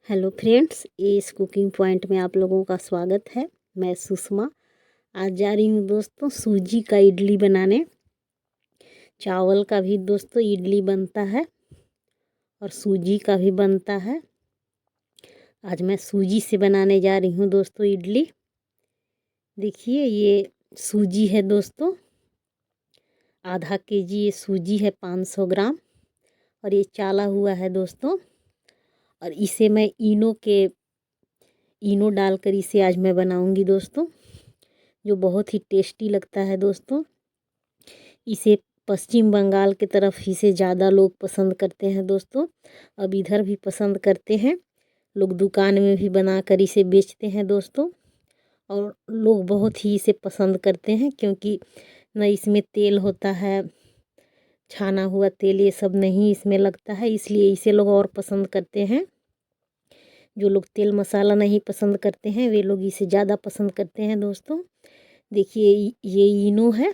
Hello friends, इस cooking point में आप लोगों का स्वागत है। मैं सुषमा आज जा रही हूँ दोस्तों सूजी का इडली बनाने। चावल का भी दोस्तों इडली बनता है और सूजी का भी बनता है। आज मैं सूजी से बनाने जा रही हूँ दोस्तों इडली। देखिए ये सूजी है दोस्तों, आधा केजी ये सूजी है, 500 ग्राम। और ये चाला हुआ है दोस्तों। और इसे मैं इनो डालकर इसे आज मैं बनाऊंगी दोस्तों, जो बहुत ही टेस्टी लगता है दोस्तों। इसे पश्चिम बंगाल की तरफ इसे ज़्यादा लोग पसंद करते हैं दोस्तों। अब इधर भी पसंद करते हैं लोग, दुकान में भी बनाकर इसे बेचते हैं दोस्तों। और लोग बहुत ही इसे पसंद करते हैं क्योंकि न इसमें तेल होता है, छाना हुआ तेल ये सब नहीं इसमें लगता है, इसलिए इसे लोग और पसंद करते हैं। जो लोग तेल मसाला नहीं पसंद करते हैं वे लोग इसे ज़्यादा पसंद करते हैं दोस्तों। देखिए ये इनो है,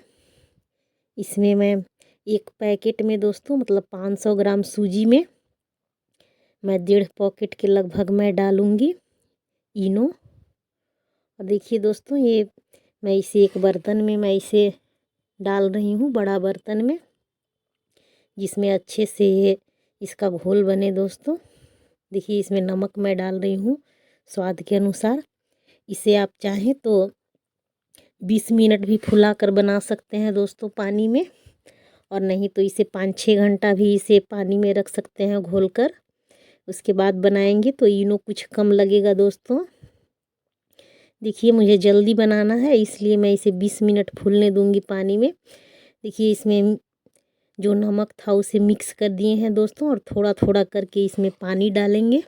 इसमें मैं एक पैकेट में दोस्तों मतलब 500 ग्राम सूजी में मैं 1.5 पॉकेट के लगभग मैं डालूँगी इनो। और देखिए दोस्तों ये मैं इसे एक बर्तन में मैं इसे डाल रही हूँ, बड़ा बर्तन में, जिसमें अच्छे से ये इसका घोल बने दोस्तों। देखिए इसमें नमक मैं डाल रही हूँ स्वाद के अनुसार। इसे आप चाहें तो 20 मिनट भी फुला कर बना सकते हैं दोस्तों पानी में, और नहीं तो इसे 5-6 घंटा भी इसे पानी में रख सकते हैं घोल कर। उसके बाद बनाएंगे तो इनो कुछ कम लगेगा दोस्तों। देखिए मुझे जल्दी बनाना है इसलिए मैं इसे 20 मिनट फूलने दूंगी पानी में। देखिए इसमें जो नमक था उसे मिक्स कर दिए हैं दोस्तों, और थोड़ा थोड़ा करके इसमें पानी डालेंगे।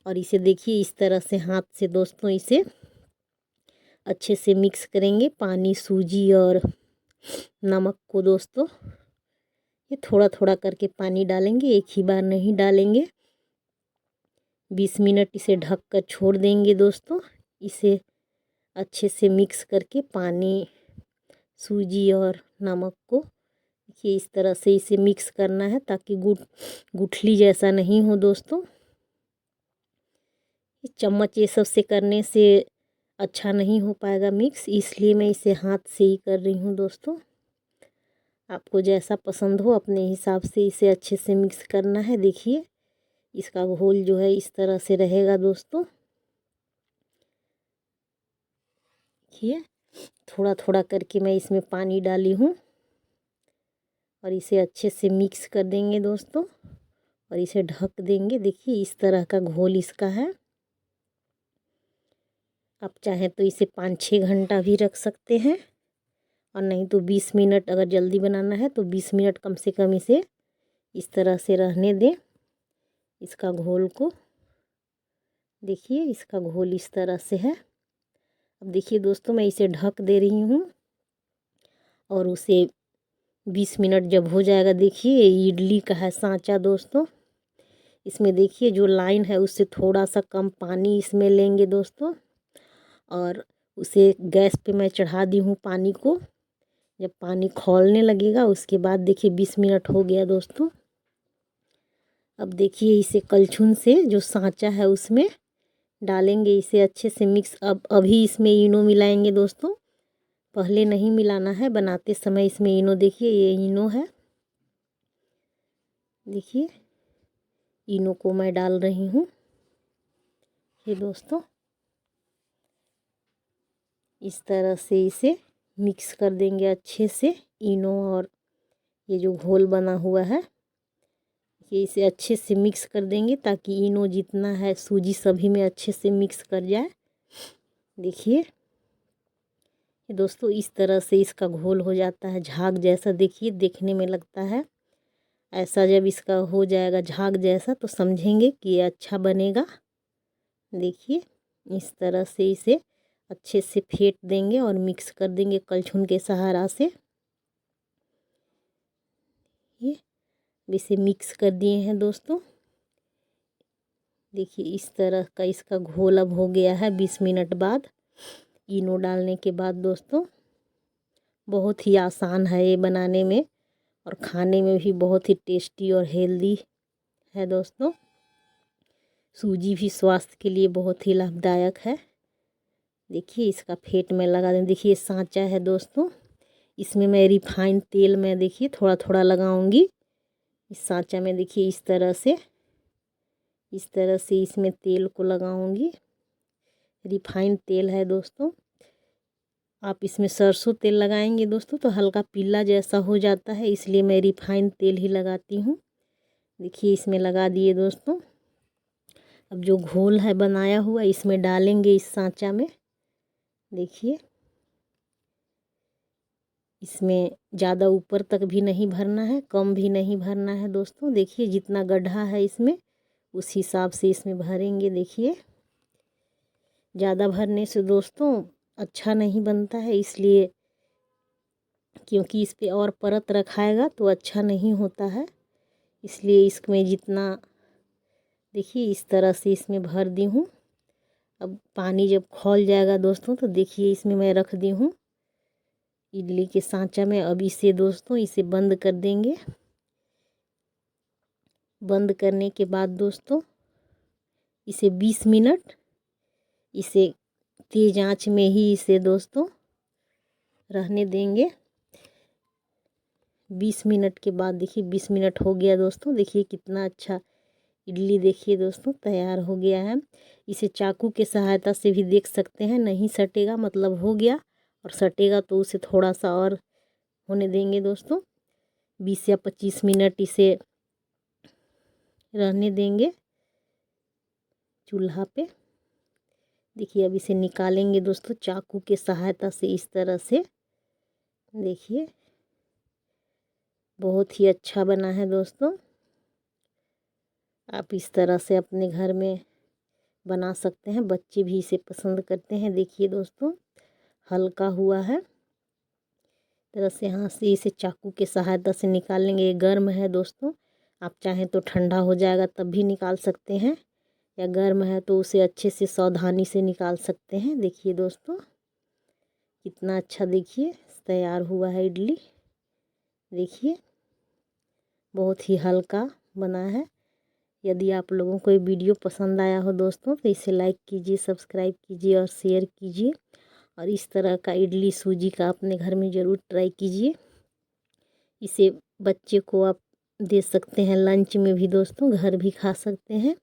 और इसे देखिए इस तरह से हाथ से दोस्तों इसे अच्छे से मिक्स करेंगे, पानी सूजी और नमक को दोस्तों। ये थोड़ा थोड़ा करके पानी डालेंगे, एक ही बार नहीं डालेंगे। 20 मिनट इसे ढक कर छोड़ देंगे दोस्तों। इसे अच्छे से मिक्स करके पानी, सूजी और नमक को देखिए इस तरह से इसे मिक्स करना है ताकि गुठली जैसा नहीं हो दोस्तों। चम्मच ये सब से करने से अच्छा नहीं हो पाएगा मिक्स, इसलिए मैं इसे हाथ से ही कर रही हूँ दोस्तों। आपको जैसा पसंद हो अपने हिसाब से इसे अच्छे से मिक्स करना है। देखिए इसका घोल जो है इस तरह से रहेगा दोस्तों। देखिए थोड़ा थोड़ा करके मैं इसमें पानी डाली हूँ और इसे अच्छे से मिक्स कर देंगे दोस्तों, और इसे ढक देंगे। देखिए इस तरह का घोल इसका है। आप चाहें तो इसे 5-6 घंटा भी रख सकते हैं, और नहीं तो 20 मिनट, अगर जल्दी बनाना है तो 20 मिनट कम से कम इसे इस तरह से रहने दें इसका घोल को। देखिए इसका घोल इस तरह से है। अब देखिए दोस्तों मैं इसे ढक दे रही हूँ, और उसे 20 मिनट जब हो जाएगा, देखिए इडली का है सांचा दोस्तों। इसमें देखिए जो लाइन है उससे थोड़ा सा कम पानी इसमें लेंगे दोस्तों, और उसे गैस पे मैं चढ़ा दी हूँ पानी को। जब पानी खौलने लगेगा उसके बाद देखिए 20 मिनट हो गया दोस्तों। अब देखिए इसे कलछुल से जो सांचा है उसमें डालेंगे, इसे अच्छे से मिक्स। अब अभी इसमें इनो मिलाएंगे दोस्तों, पहले नहीं मिलाना है, बनाते समय इसमें इनो। देखिए ये इनो है, देखिए इनो को मैं डाल रही हूँ ये दोस्तों। इस तरह से इसे मिक्स कर देंगे अच्छे से इनो और ये जो घोल बना हुआ है, ये इसे अच्छे से मिक्स कर देंगे ताकि इनो जितना है सूजी सभी में अच्छे से मिक्स कर जाए। देखिए ये दोस्तों इस तरह से इसका घोल हो जाता है झाग जैसा। देखिए देखने में लगता है ऐसा, जब इसका हो जाएगा झाग जैसा तो समझेंगे कि ये अच्छा बनेगा। देखिए इस तरह से इसे अच्छे से फेंट देंगे और मिक्स कर देंगे कलछुल के सहारा से। ये इसे मिक्स कर दिए हैं दोस्तों। देखिए इस तरह का इसका घोल अब हो गया है 20 मिनट बाद इनो डालने के बाद दोस्तों। बहुत ही आसान है ये बनाने में, और खाने में भी बहुत ही टेस्टी और हेल्दी है दोस्तों। सूजी भी स्वास्थ्य के लिए बहुत ही लाभदायक है। देखिए इसका फेट में लगा दें। देखिए सांचा है दोस्तों, इसमें मैं रिफाइंड तेल में देखिए थोड़ा थोड़ा लगाऊंगी इस सांचा में। देखिए इस तरह से इसमें तेल को लगाऊंगी। रिफाइंड तेल है दोस्तों। आप इसमें सरसों तेल लगाएंगे दोस्तों तो हल्का पीला जैसा हो जाता है, इसलिए मैं रिफाइंड तेल ही लगाती हूँ। देखिए इसमें लगा दिए दोस्तों। अब जो घोल है बनाया हुआ इसमें डालेंगे इस सांचा में। देखिए इसमें ज़्यादा ऊपर तक भी नहीं भरना है, कम भी नहीं भरना है दोस्तों। देखिए जितना गड्ढा है इसमें उस हिसाब से इसमें भरेंगे। देखिए ज़्यादा भरने से दोस्तों अच्छा नहीं बनता है, इसलिए क्योंकि इस पे और परत रखाएगा तो अच्छा नहीं होता है, इसलिए इसमें जितना देखिए इस तरह से इसमें भर दी हूँ। अब पानी जब खौल जाएगा दोस्तों तो देखिए इसमें मैं रख दी हूँ इडली के सांचा में। अब इसे दोस्तों इसे बंद कर देंगे। बंद करने के बाद दोस्तों इसे 20 मिनट इसे तेज़ आंच में ही इसे दोस्तों रहने देंगे। 20 मिनट के बाद देखिए 20 मिनट हो गया दोस्तों। देखिए कितना अच्छा इडली देखिए दोस्तों तैयार हो गया है। इसे चाकू के सहायता से भी देख सकते हैं, नहीं सटेगा मतलब हो गया, और सटेगा तो उसे थोड़ा सा और होने देंगे दोस्तों। 20 या 25 मिनट इसे रहने देंगे चूल्हा पे। देखिए अब इसे निकालेंगे दोस्तों चाकू के सहायता से इस तरह से। देखिए बहुत ही अच्छा बना है दोस्तों। आप इस तरह से अपने घर में बना सकते हैं, बच्चे भी इसे पसंद करते हैं। देखिए दोस्तों हल्का हुआ है तरह से हाथ से इसे चाकू के सहायता से निकाल लेंगे। ये गर्म है दोस्तों, आप चाहें तो ठंडा हो जाएगा तब भी निकाल सकते हैं, या गर्म है तो उसे अच्छे से सावधानी से निकाल सकते हैं। देखिए दोस्तों कितना अच्छा देखिए तैयार हुआ है इडली। देखिए बहुत ही हल्का बना है। यदि आप लोगों को ये वीडियो पसंद आया हो दोस्तों तो इसे लाइक कीजिए, सब्सक्राइब कीजिए और शेयर कीजिए। और इस तरह का इडली सूजी का अपने घर में ज़रूर ट्राई कीजिए। इसे बच्चे को आप दे सकते हैं लंच में भी दोस्तों, घर भी खा सकते हैं।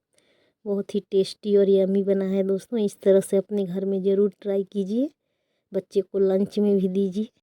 बहुत ही टेस्टी और यम्मी बना है दोस्तों। इस तरह से अपने घर में ज़रूर ट्राई कीजिए, बच्चे को लंच में भी दीजिए।